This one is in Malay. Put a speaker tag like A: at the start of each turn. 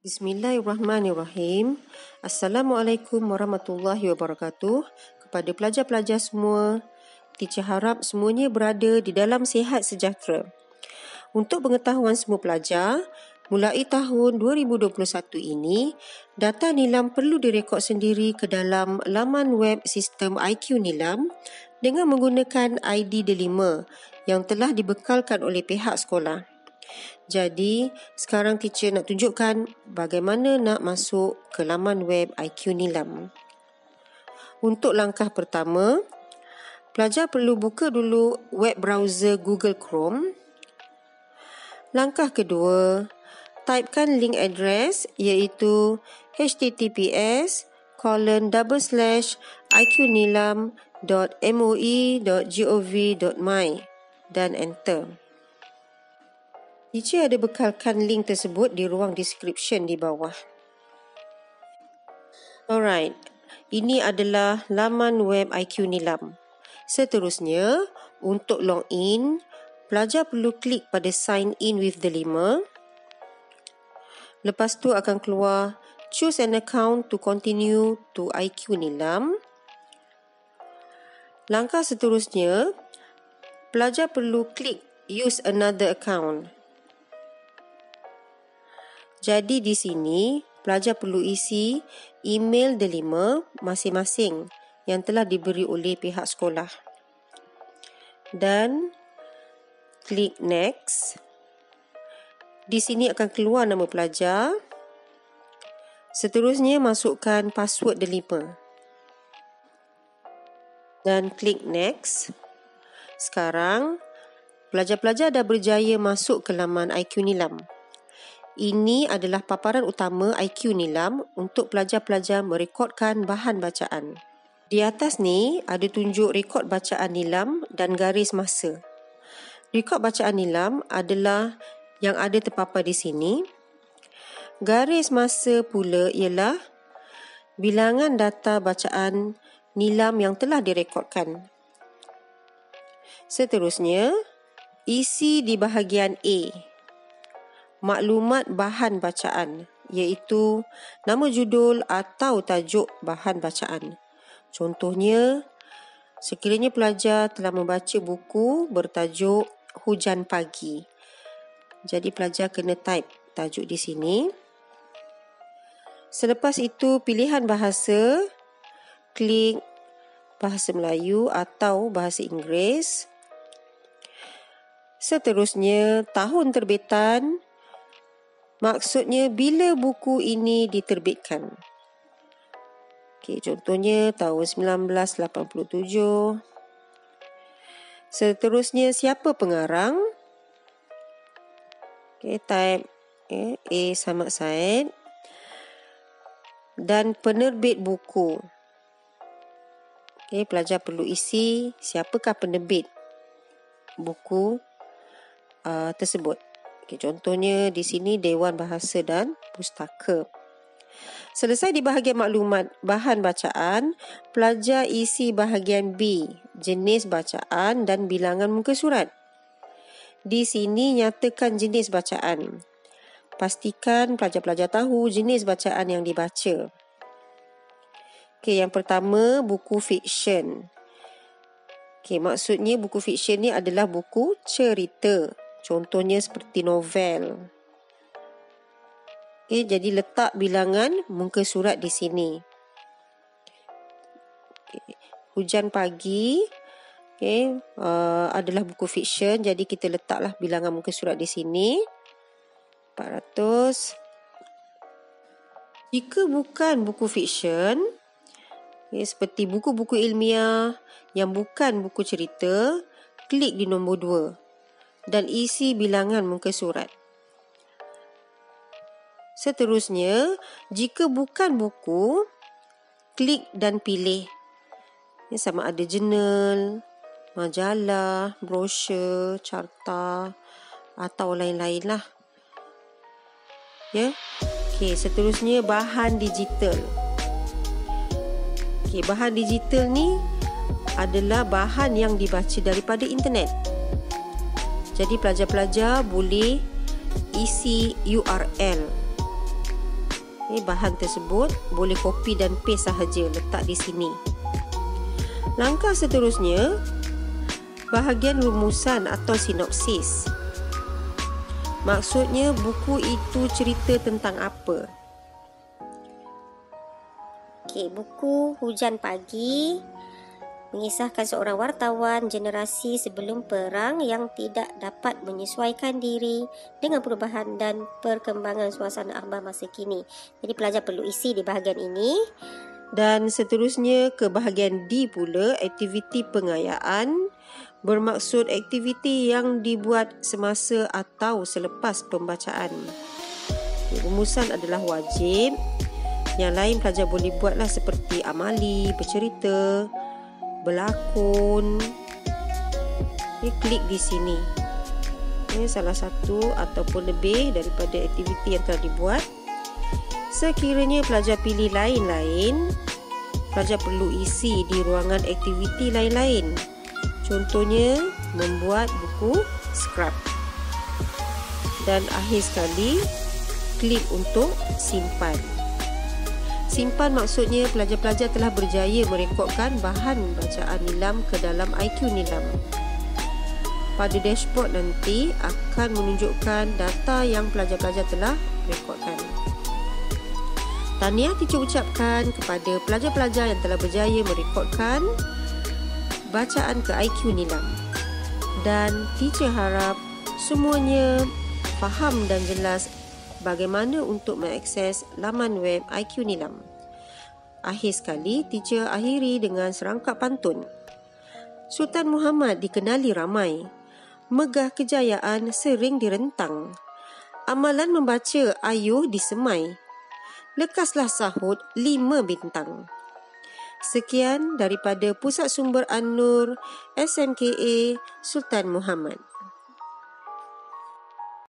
A: Bismillahirrahmanirrahim. Assalamualaikum warahmatullahi wabarakatuh. Kepada pelajar-pelajar semua, teacher harap semuanya berada di dalam sihat sejahtera. Untuk pengetahuan semua pelajar, mulai tahun 2021 ini, data nilam perlu direkod sendiri ke dalam laman web sistem IQ Nilam dengan menggunakan ID Delima yang telah dibekalkan oleh pihak sekolah. Jadi, sekarang teacher nak tunjukkan bagaimana nak masuk ke laman web IQ Nilam. Untuk langkah pertama, pelajar perlu buka dulu web browser Google Chrome. Langkah kedua, typekan link address iaitu https://iqnilam.moi.gov.my dan enter. Teacher ada bekalkan link tersebut di ruang description di bawah. Alright, ini adalah laman web IQ Nilam. Seterusnya, untuk login, pelajar perlu klik pada sign in with Delima. Lepas tu akan keluar choose an account to continue to IQ Nilam. Langkah seterusnya, pelajar perlu klik use another account. Jadi di sini, pelajar perlu isi email Delima masing-masing yang telah diberi oleh pihak sekolah. Dan klik next. Di sini akan keluar nama pelajar. Seterusnya, masukkan password Delima. Dan klik next. Sekarang, pelajar-pelajar dah berjaya masuk ke laman IQ Nilam. Ini adalah paparan utama IQ Nilam untuk pelajar-pelajar merekodkan bahan bacaan. Di atas ni ada tunjuk rekod bacaan Nilam dan garis masa. Rekod bacaan Nilam adalah yang ada terpapar di sini. Garis masa pula ialah bilangan data bacaan Nilam yang telah direkodkan. Seterusnya, isi di bahagian A. Maklumat bahan bacaan iaitu nama judul atau tajuk bahan bacaan. Contohnya, sekiranya pelajar telah membaca buku bertajuk Hujan Pagi. Jadi pelajar kena type tajuk di sini. Selepas itu, pilihan bahasa, klik bahasa Melayu atau bahasa Inggeris. Seterusnya, tahun terbitan. Maksudnya bila buku ini diterbitkan. Okey, contohnya tahun 1987. Seterusnya, siapa pengarang? Okey, type A. Samad Said. Dan penerbit buku. Okey, pelajar perlu isi siapakah penerbit buku tersebut. Okay, contohnya di sini Dewan Bahasa dan Pustaka. Selesai di bahagian maklumat bahan bacaan, pelajar isi bahagian B, jenis bacaan dan bilangan muka surat. Di sini nyatakan jenis bacaan. Pastikan pelajar-pelajar tahu jenis bacaan yang dibaca. Okay, yang pertama, buku fiksyen. Okay, maksudnya buku fiksyen ni adalah buku cerita. Contohnya seperti novel. Okay, jadi letak bilangan muka surat di sini. Okay. Hujan Pagi adalah buku fiksyen. Jadi kita letaklah bilangan muka surat di sini. 400. Jika bukan buku fiksyen, seperti buku-buku ilmiah yang bukan buku cerita, klik di nombor 2. Dan isi bilangan muka surat. Seterusnya, jika bukan buku, klik dan pilih. Sama ada jurnal, majalah, brosur, carta atau lain-lain lah. Okey, seterusnya bahan digital. Okey, bahan digital ni adalah bahan yang dibaca daripada internet. Jadi pelajar-pelajar boleh isi URL Bahan tersebut boleh copy dan paste sahaja, letak di sini. Langkah seterusnya, bahagian rumusan atau sinopsis. Maksudnya buku itu cerita tentang apa?
B: Buku Hujan Pagi mengisahkan seorang wartawan generasi sebelum perang yang tidak dapat menyesuaikan diri dengan perubahan dan perkembangan suasana akhbar masa kini. Jadi pelajar perlu isi di bahagian ini.
A: Dan seterusnya ke bahagian D pula, aktiviti pengayaan, bermaksud aktiviti yang dibuat semasa atau selepas pembacaan. Rumusan adalah wajib. Yang lain pelajar boleh buatlah seperti amali, bercerita, berlakon. Klik di sini. Salah satu ataupun lebih daripada aktiviti yang telah dibuat. Sekiranya pelajar pilih lain-lain, pelajar perlu isi di ruangan aktiviti lain-lain. Contohnya, membuat buku scrap. Dan akhir sekali, klik untuk simpan. Simpan maksudnya pelajar-pelajar telah berjaya merekodkan bahan bacaan Nilam ke dalam IQ Nilam. Pada dashboard nanti akan menunjukkan data yang pelajar-pelajar telah rekodkan. Tahniah teacher ucapkan kepada pelajar-pelajar yang telah berjaya merekodkan bacaan ke IQ Nilam. Dan teacher harap semuanya faham dan jelas bagaimana untuk mengakses laman web IQ Nilam. Akhir sekali, teacher akhiri dengan serangkap pantun. Sultan Muhammad dikenali ramai, megah kejayaan sering direntang. Amalan membaca ayuh disemai, lekaslah sahut 5 bintang. Sekian daripada Pusat Sumber An-Nur SMKA Sultan Muhammad.